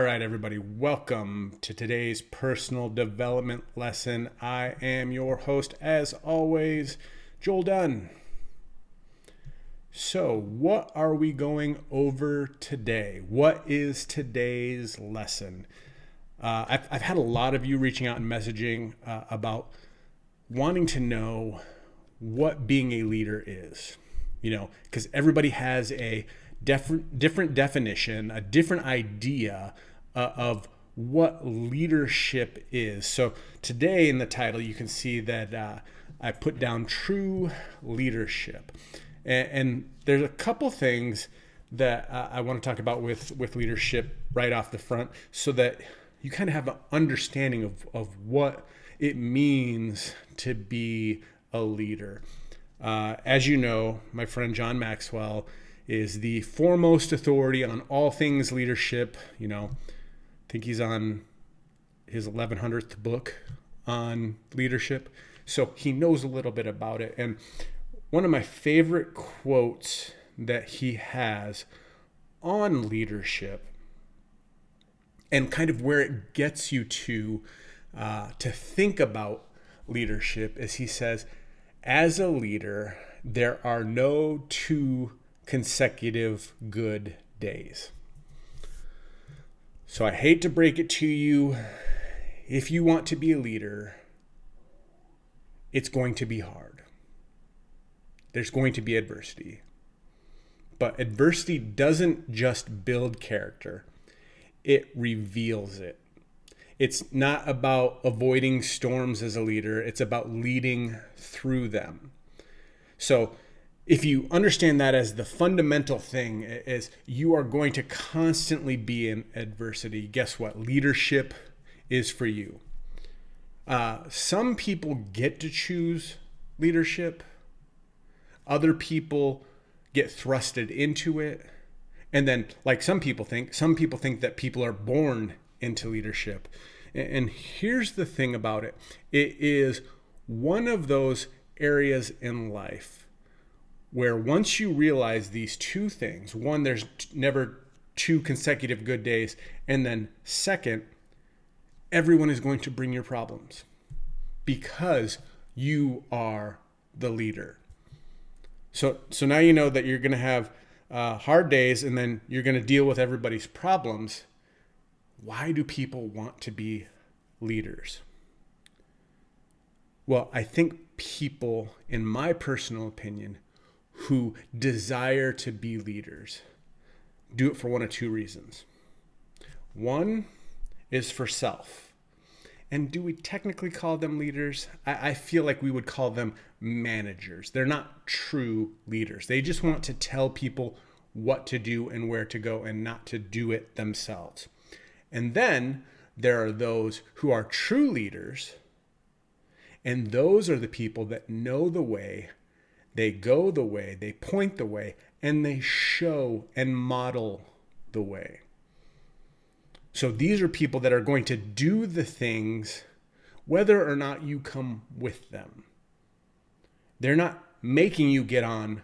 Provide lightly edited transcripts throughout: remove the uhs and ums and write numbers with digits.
All right, everybody, welcome to today's personal development lesson. I am your host, as always, Joel Dunn. So, what are we going over today? What is today's lesson? I've had a lot of you reaching out and messaging about wanting to know what being a leader is. Because everybody has a different definition, a different idea of what leadership is. So today in the title, you can see that I put down true leadership. And there's a couple things that I want to talk about with leadership right off the front so that you kind of have an understanding of what it means to be a leader. As you know, my friend John Maxwell is the foremost authority on all things leadership. I think he's on his 1100th book on leadership. So he knows a little bit about it. And one of my favorite quotes that he has on leadership and kind of where it gets you to think about leadership is he says, as a leader, there are no two consecutive good days. So I hate to break it to you. If you want to be a leader, it's going to be hard. There's going to be adversity. But adversity doesn't just build character. It reveals it. It's not about avoiding storms as a leader. It's about leading through them. So if you understand that as the fundamental thing is you are going to constantly be in adversity, guess what? Leadership is for you. Some people get to choose leadership. Other people get thrusted into it. And then, like some people think that people are born into leadership. And here's the thing about it. It is one of those areas in life where once you realize these two things, one, there's never two consecutive good days. And then second, everyone is going to bring your problems because you are the leader. So now you know that you're going to have hard days and then you're going to deal with everybody's problems. Why do people want to be leaders? Well, I think people, in my personal opinion, who desire to be leaders do it for one of two reasons. One is for self. And do we technically call them leaders? I feel like we would call them managers. They're not true leaders. They just want to tell people what to do and where to go and not to do it themselves. And then there are those who are true leaders, and those are the people that know the way, they go the way, they point the way, and they show and model the way. So these are people that are going to do the things whether or not you come with them. They're not making you get on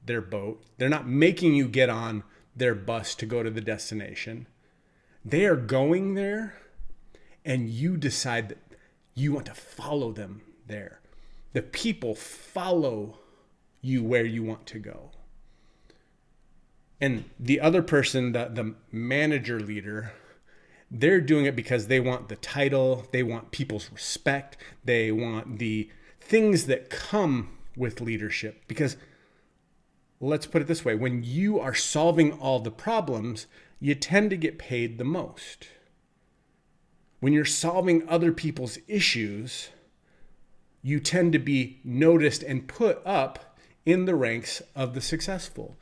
their boat. They're not making you get on their bus to go to the destination. They are going there, and you decide that you want to follow them there. The people follow you where you want to go. And the other person, the manager leader, they're doing it because they want the title, they want people's respect, they want the things that come with leadership. Because let's put it this way, when you are solving all the problems, you tend to get paid the most. When you're solving other people's issues, you tend to be noticed and put up in the ranks of the successful.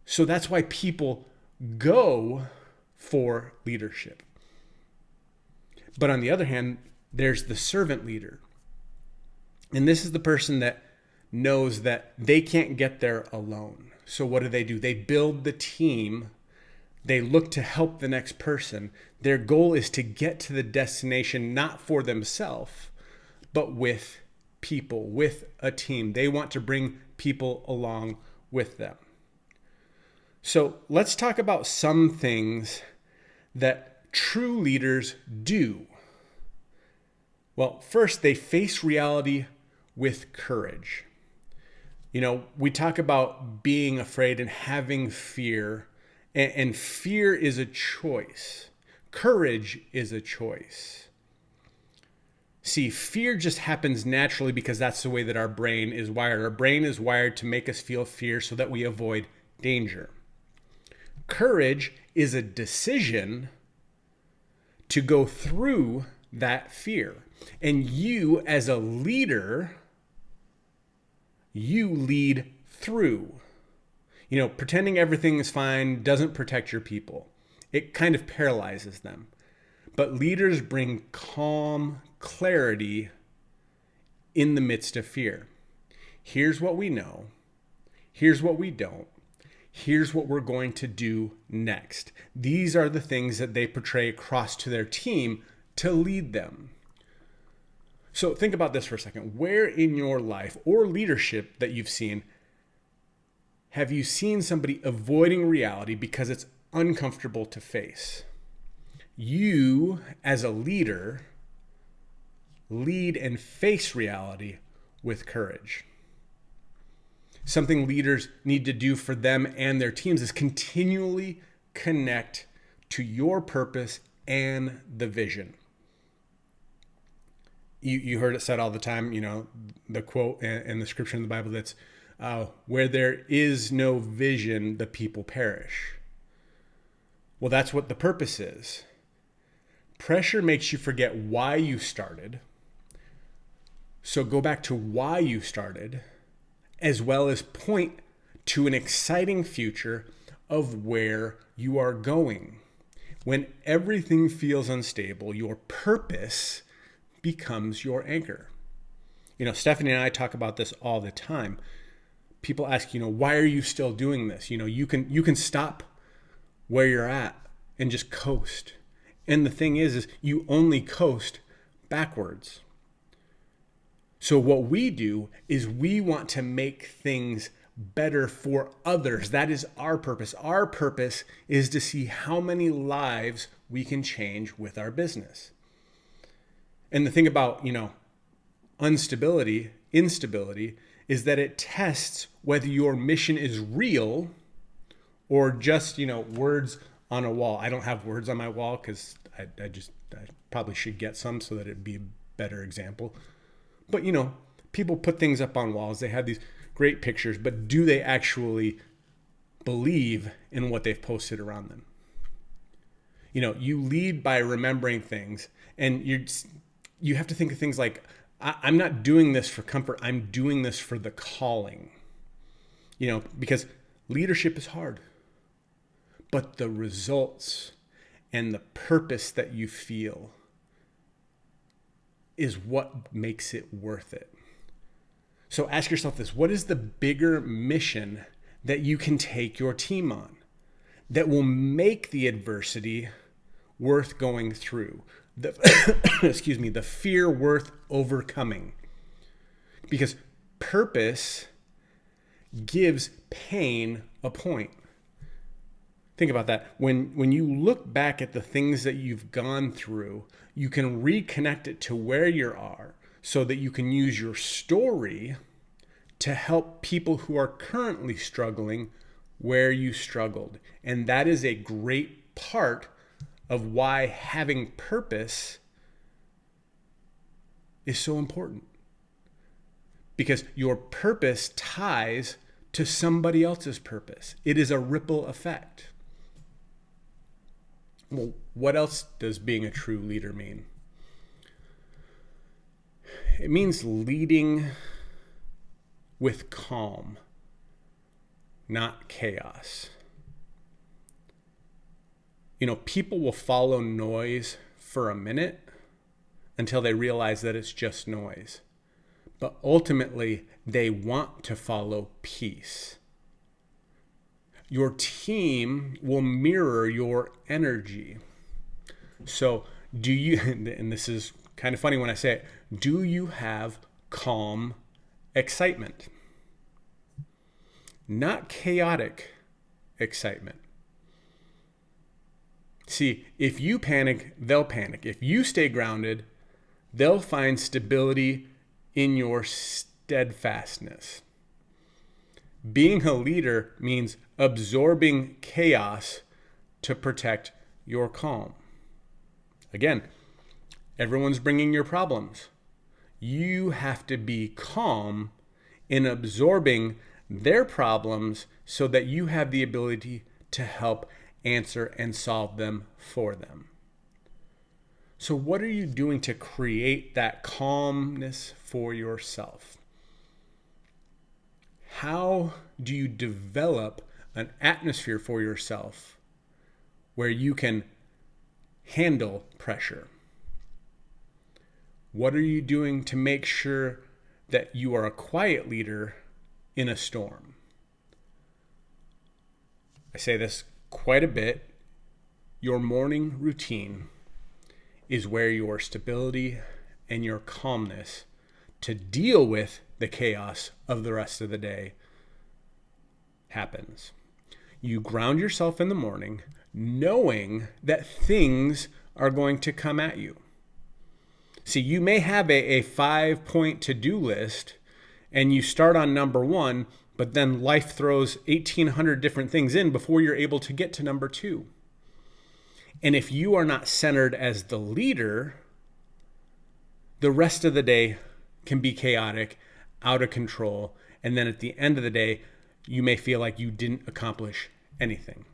So that's why people go for leadership. But on the other hand, there's the servant leader. And this is the person that knows that they can't get there alone. So what do? They build the team. They look to help the next person. Their goal is to get to the destination, not for themselves, but with people, with a team. They want to bring people along with them. So let's talk about some things that true leaders do? Well, first, they face reality with courage. We talk about being afraid and having fear, and fear is a choice. Courage is a choice. See, fear just happens naturally because that's the way that our brain is wired. Our brain is wired to make us feel fear so that we avoid danger. Courage is a decision to go through that fear. And you, as a leader, you lead through. Pretending everything is fine doesn't protect your people. It kind of paralyzes them. But leaders bring calm, clarity in the midst of fear. Here's what we know. Here's what we don't. Here's what we're going to do next. These are the things that they portray across to their team to lead them. So think about this for a second. Where in your life or leadership that you've seen, have you seen somebody avoiding reality because it's uncomfortable to face? You, as a leader, lead and face reality with courage. Something leaders need to do for them and their teams is continually connect to your purpose and the vision. You heard it said all the time, the quote and the scripture in the Bible that's, where there is no vision, the people perish. Well, that's what the purpose is. Pressure makes you forget why you started. So go back to why you started, as well as point to an exciting future of where you are going. When everything feels unstable, your purpose becomes your anchor. Stephanie and I talk about this all the time. People ask, why are you still doing this? You can stop where you're at and just coast. And the thing is you only coast backwards. So what we do is we want to make things better for others. That is our purpose. Our purpose is to see how many lives we can change with our business. And the thing about, instability is that it tests whether your mission is real or just, words on a wall. I don't have words on my wall because I probably should get some so that it'd be a better example. But, people put things up on walls. They have these great pictures, but do they actually believe in what they've posted around them? You lead by remembering things, and you have to think of things like, I'm not doing this for comfort. I'm doing this for the calling, because leadership is hard, but the results and the purpose that you feel is what makes it worth it. So ask yourself this: what is the bigger mission that you can take your team on that will make the adversity worth going through? The fear worth overcoming. Because purpose gives pain a point. Think about that. When you look back at the things that you've gone through, you can reconnect it to where you are so that you can use your story to help people who are currently struggling where you struggled. And that is a great part of why having purpose is so important. Because your purpose ties to somebody else's purpose. It is a ripple effect. Well, what else does being a true leader mean? It means leading with calm, not chaos. People will follow noise for a minute until they realize that it's just noise. But ultimately, they want to follow peace. Your team will mirror your energy. So do you, and this is kind of funny when I say it, do you have calm excitement? Not chaotic excitement. See, if you panic, they'll panic. If you stay grounded, they'll find stability in your steadfastness. Being a leader means absorbing chaos to protect your calm. Again, everyone's bringing your problems. You have to be calm in absorbing their problems so that you have the ability to help answer and solve them for them. So what are you doing to create that calmness for yourself? How do you develop an atmosphere for yourself where you can handle pressure? What are you doing to make sure that you are a quiet leader in a storm? I say this quite a bit. Your morning routine is where your stability and your calmness to deal with the chaos of the rest of the day happens. You ground yourself in the morning knowing that things are going to come at you. See, you may have a 5-point to-do list and you start on number 1, but then life throws 1,800 different things in before you're able to get to number 2. And if you are not centered as the leader, the rest of the day can be chaotic, out of control, and then at the end of the day, you may feel like you didn't accomplish anything.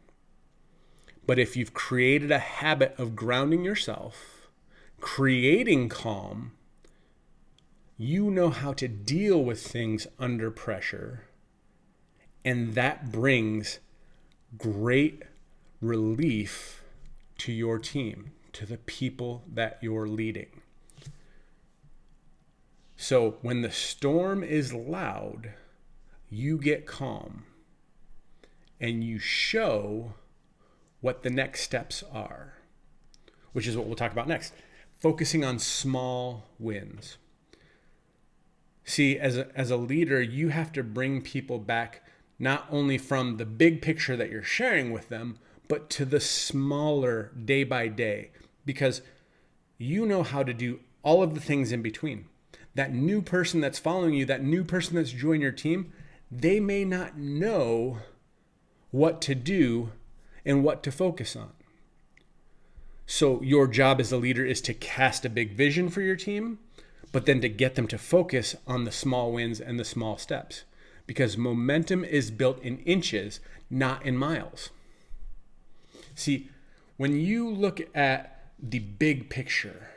But if you've created a habit of grounding yourself, creating calm, you know how to deal with things under pressure, and that brings great relief to your team, to the people that you're leading. So when the storm is loud, you get calm and you show what the next steps are, which is what we'll talk about next. Focusing on small wins. See, as a leader, you have to bring people back not only from the big picture that you're sharing with them, but to the smaller day by day, because you know how to do all of the things in between. That new person that's following you, that new person that's joined your team, they may not know what to do and what to focus on. So your job as a leader is to cast a big vision for your team, but then to get them to focus on the small wins and the small steps, because momentum is built in inches, not in miles. See, when you look at the big picture,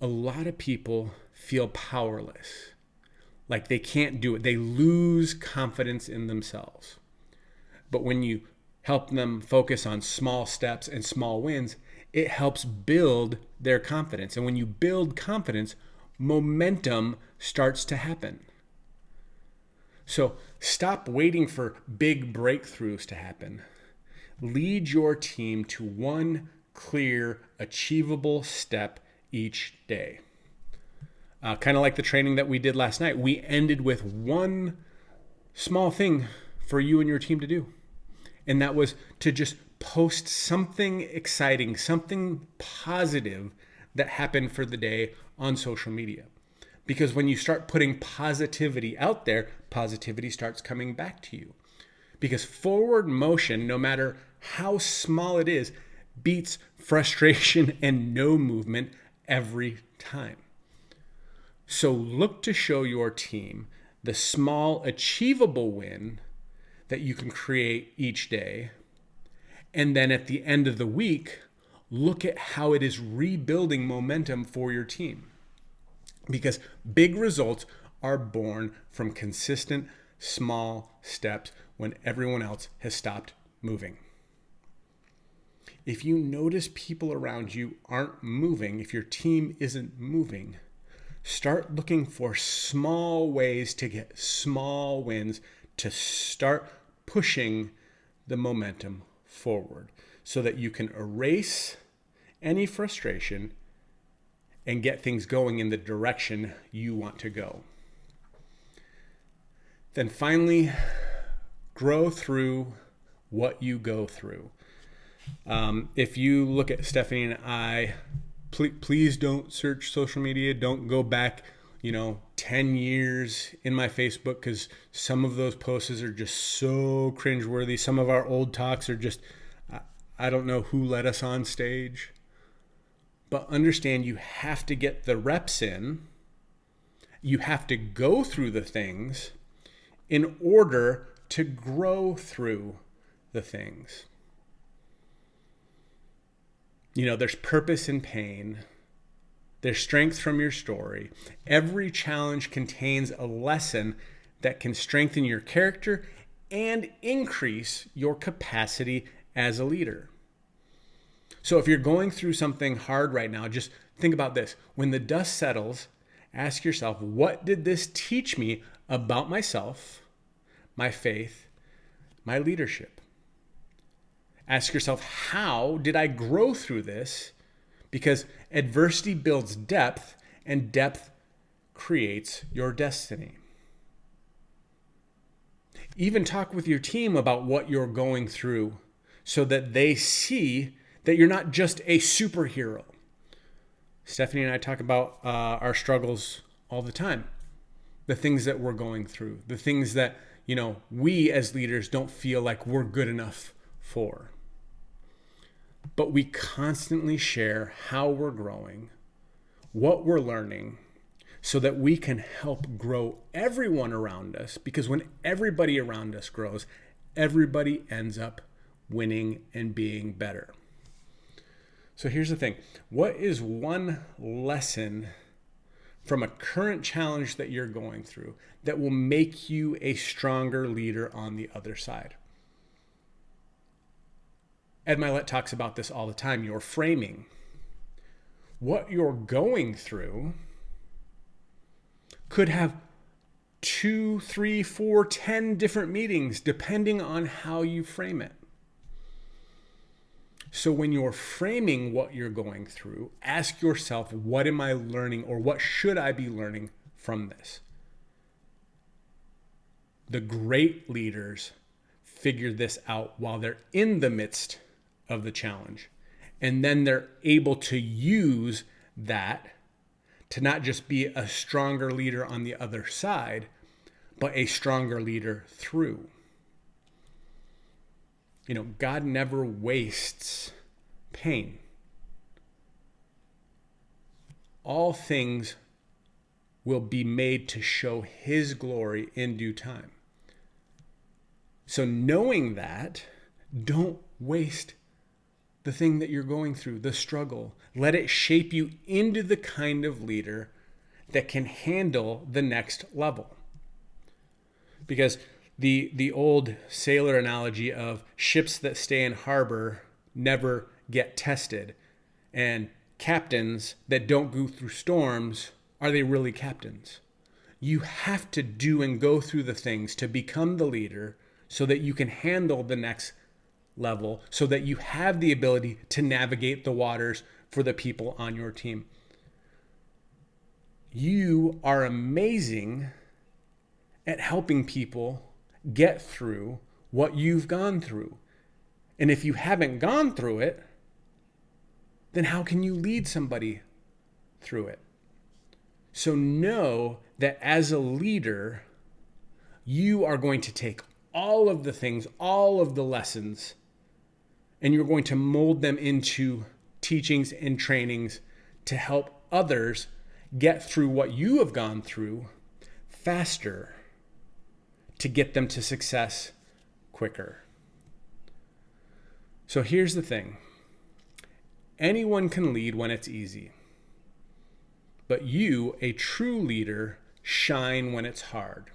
a lot of people feel powerless, like they can't do it. They lose confidence in themselves. But when you help them focus on small steps and small wins, it helps build their confidence. And when you build confidence, momentum starts to happen. So stop waiting for big breakthroughs to happen. Lead your team to one clear, achievable step each day. Kind of like the training that we did last night. We ended with one small thing for you and your team to do. And that was to just post something exciting, something positive that happened for the day on social media. Because when you start putting positivity out there, positivity starts coming back to you. Because forward motion, no matter how small it is, beats frustration and no movement every time. So look to show your team the small achievable win that you can create each day. And then at the end of the week, look at how it is rebuilding momentum for your team. Because big results are born from consistent small steps when everyone else has stopped moving. If you notice people around you aren't moving, if your team isn't moving, start looking for small ways to get small wins to start pushing the momentum forward so that you can erase any frustration and get things going in the direction you want to go. Then finally, grow through what you go through. If you look at Stephanie and I, please don't search social media. Don't go back, 10 years in my Facebook, because some of those posts are just so cringeworthy. Some of our old talks are just, I don't know who let us on stage. But understand, you have to get the reps in. You have to go through the things in order to grow through the things. There's purpose in pain. There's strength from your story. Every challenge contains a lesson that can strengthen your character and increase your capacity as a leader. So if you're going through something hard right now, just think about this. When the dust settles, ask yourself, what did this teach me about myself, my faith, my leadership? Ask yourself, how did I grow through this? Because adversity builds depth, and depth creates your destiny. Even talk with your team about what you're going through so that they see that you're not just a superhero. Stephanie and I talk about our struggles all the time. The things that we're going through. The things that, we as leaders don't feel like we're good enough for. But we constantly share how we're growing, what we're learning, so that we can help grow everyone around us. Because when everybody around us grows, everybody ends up winning and being better. So here's the thing. What is one lesson from a current challenge that you're going through that will make you a stronger leader on the other side? Ed Mylett talks about this all the time, your framing. What you're going through could have 2, 3, 4, 10 different meanings depending on how you frame it. So when you're framing what you're going through, ask yourself, what am I learning, or what should I be learning from this? The great leaders figure this out while they're in the midst of the challenge. And then they're able to use that to not just be a stronger leader on the other side, but a stronger leader through. God never wastes pain. All things will be made to show His glory in due time. So knowing that, don't waste the thing that you're going through, the struggle. Let it shape you into the kind of leader that can handle the next level. Because the old sailor analogy of ships that stay in harbor never get tested, and captains that don't go through storms, are they really captains? You have to do and go through the things to become the leader so that you can handle the next level, so that you have the ability to navigate the waters for the people on your team. You are amazing at helping people get through what you've gone through. And if you haven't gone through it, then how can you lead somebody through it? So know that as a leader, you are going to take all of the things, all of the lessons, and you're going to mold them into teachings and trainings to help others get through what you have gone through faster, to get them to success quicker. So here's the thing. Anyone can lead when it's easy. But you, a true leader, shine when it's hard.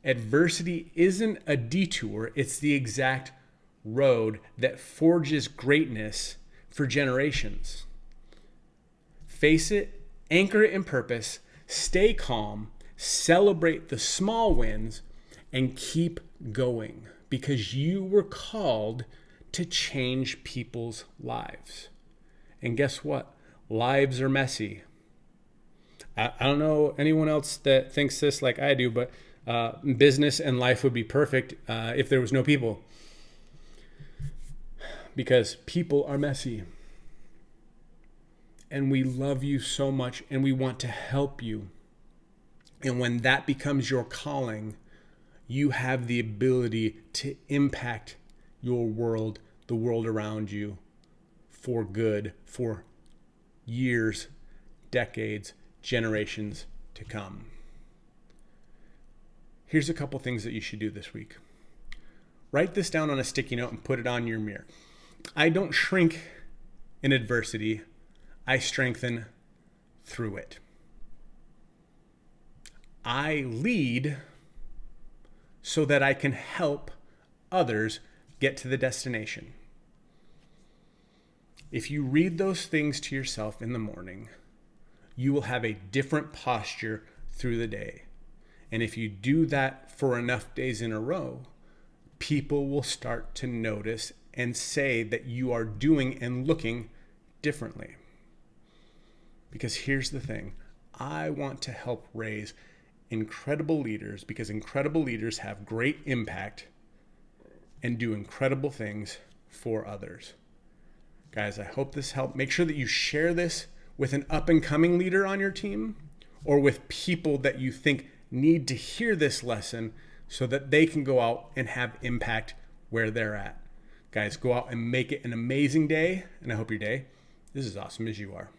Adversity isn't a detour, it's the exact road that forges greatness for generations. Face it, anchor it in purpose, stay calm, celebrate the small wins, and keep going, because you were called to change people's lives. And guess what? Lives are messy. I don't know anyone else that thinks this like I do, but business and life would be perfect if there was no people. because people are messy. And we love you so much and we want to help you. And when that becomes your calling, you have the ability to impact your world, the world around you, for good, for years, decades, generations to come. Here's a couple things that you should do this week. Write this down on a sticky note and put it on your mirror. I don't shrink in adversity. I strengthen through it. I lead so that I can help others get to the destination. If you read those things to yourself in the morning, you will have a different posture through the day. And if you do that for enough days in a row, people will start to notice and say that you are doing and looking differently. Because here's the thing, I want to help raise incredible leaders because incredible leaders have great impact and do incredible things for others. Guys, I hope this helped. Make sure that you share this with an up-and-coming leader on your team or with people that you think need to hear this lesson so that they can go out and have impact where they're at. Guys, go out and make it an amazing day, and I hope your day is as awesome as you are.